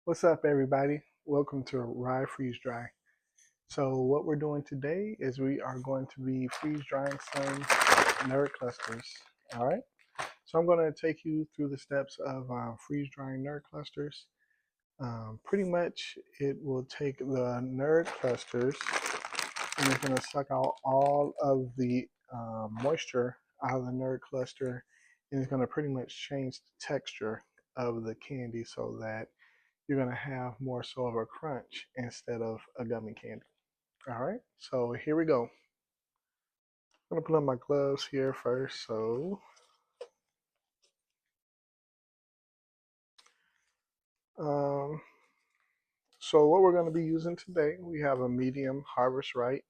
What's up, everybody? Welcome to Rye Freeze Dry. So, what we're doing today is we are going to be freeze drying some nerd clusters. All right. So, I'm going to take you through the steps of freeze drying nerd clusters. Pretty much, it will take the nerd clusters and it's going to suck out all of the moisture out of the nerd cluster, and it's going to pretty much change the texture of the candy so that you're going to have more so of a crunch instead of a gummy candy. All right, so here we go. I'm going to put on my gloves here first. Um, so what we're going to be using today, we have a medium Harvest Right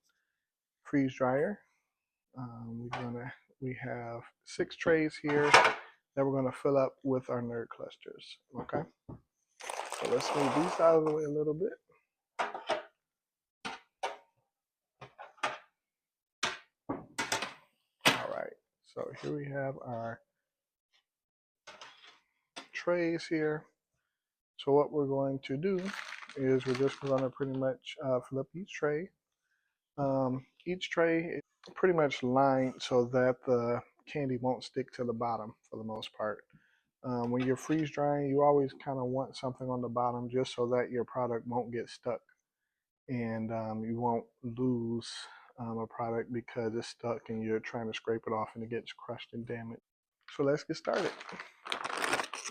freeze dryer. We have 6 trays here that we're going to fill up with our nerd clusters. Okay, so let's move these out of the way a little bit. All right, so here we have our trays here. So what we're going to do is we're just going to pretty much fill up each tray. Each tray is pretty much lined so that the candy won't stick to the bottom for the most part. When you're freeze drying, you always kind of want something on the bottom just so that your product won't get stuck and you won't lose a product because it's stuck and you're trying to scrape it off and it gets crushed and damaged. So let's get started.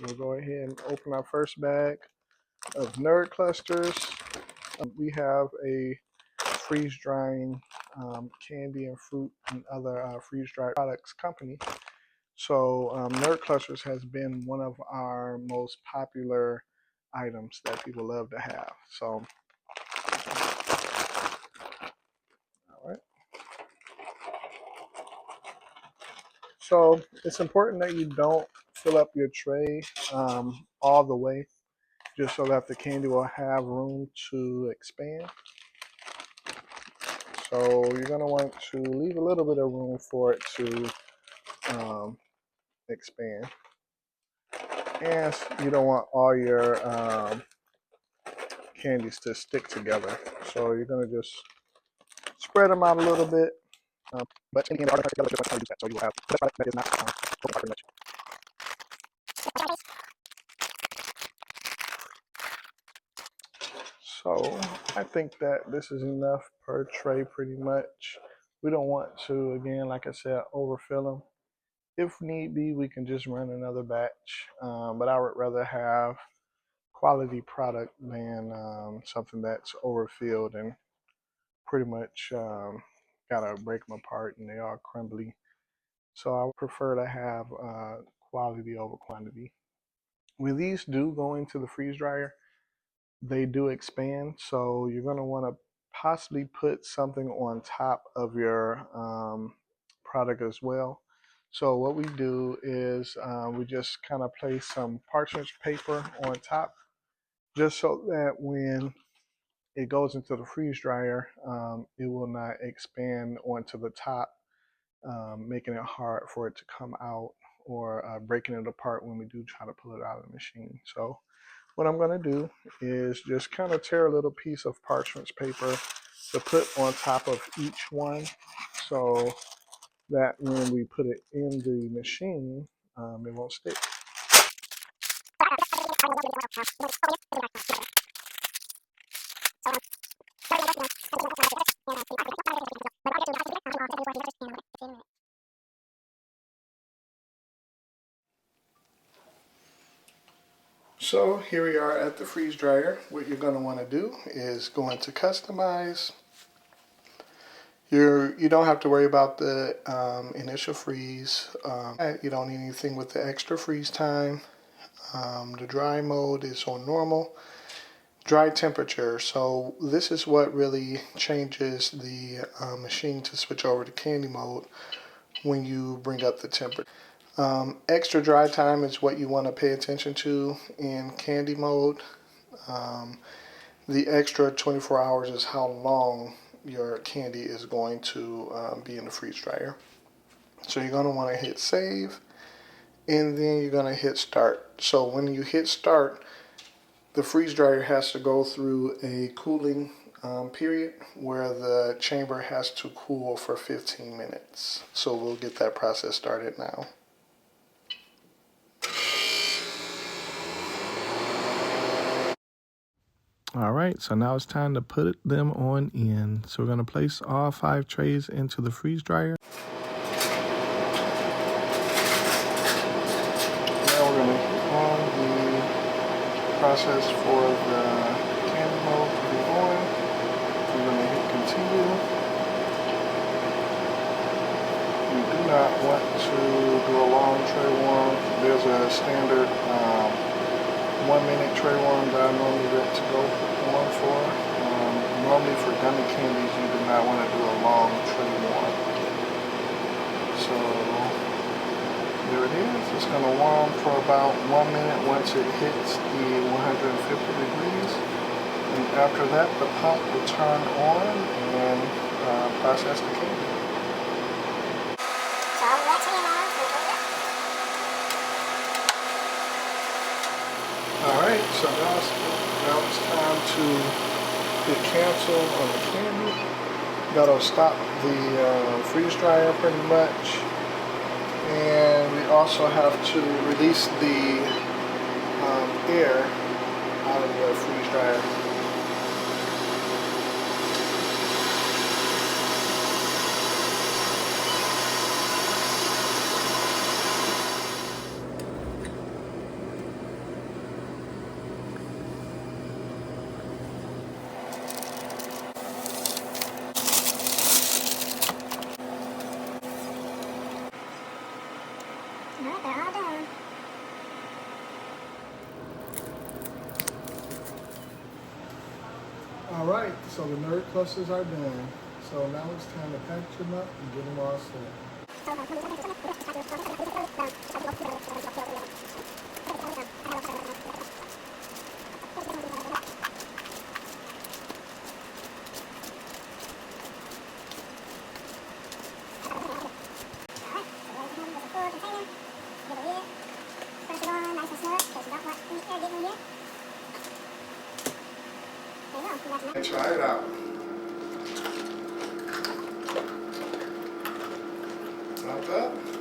We'll go ahead and open our first bag of nerd clusters. We have a freeze drying candy and fruit and other freeze dried products company. So nerd clusters has been one of our most popular items that people love to have. So, all right. So it's important that you don't fill up your tray all the way, just so that the candy will have room to expand. So you're going to want to leave a little bit of room for it to expand. And you don't want all your candies to stick together. So you're going to just spread them out a little bit. But in the end, they are going to together, so you will have the product that is not pretty much. So I think that this is enough per tray pretty much. We don't want to, again, like I said, overfill them. If need be, we can just run another batch. But I would rather have quality product than something that's overfilled and pretty much gotta break them apart and they are crumbly. So I would prefer to have quality over quantity. When these do go into the freeze dryer, they do expand. So you're gonna want to possibly put something on top of your product as well. So what we do is we just kind of place some parchment paper on top, just so that when it goes into the freeze dryer, it will not expand onto the top, making it hard for it to come out or breaking it apart when we do try to pull it out of the machine. So what I'm going to do is just kind of tear a little piece of parchment paper to put on top of each one so that when we put it in the machine, it won't stick. So here we are at the freeze dryer. What you're going to want to do is go into customize. You don't have to worry about the initial freeze. You don't need anything with the extra freeze time. The dry mode is on normal. Dry temperature. So this is what really changes the machine to switch over to candy mode when you bring up the temperature. Extra dry time is what you want to pay attention to in candy mode. The extra 24 hours is how long your candy is going to be in the freeze dryer. So you're going to want to hit save and then you're going to hit start. So when you hit start, The freeze dryer has to go through a cooling period where the chamber has to cool for 15 minutes. So we'll get that process started now. All right, so now it's time to put them on in. So we're gonna place all 5 trays into the freeze dryer. Now we're gonna hit on the process for the candy mold to be on. We're gonna hit continue. We do not want to do a long tray warm. There's a standard 1-minute tray warm that I normally like to go on for. Normally for gummy candies, you do not want to do a long tray warm. So there it is. It's going to warm for about 1 minute once it hits the 150 degrees. And after that, the pump will turn on and process the candy. Alright, so now it's time to hit cancel on the candy. That'll stop the freeze dryer pretty much. And we also have to release the air out of the freeze dryer. Alright, they're all done. Alright, so the nerd clusters are done. So now it's time to package them up and get them all set. And try it out. Thumbs up.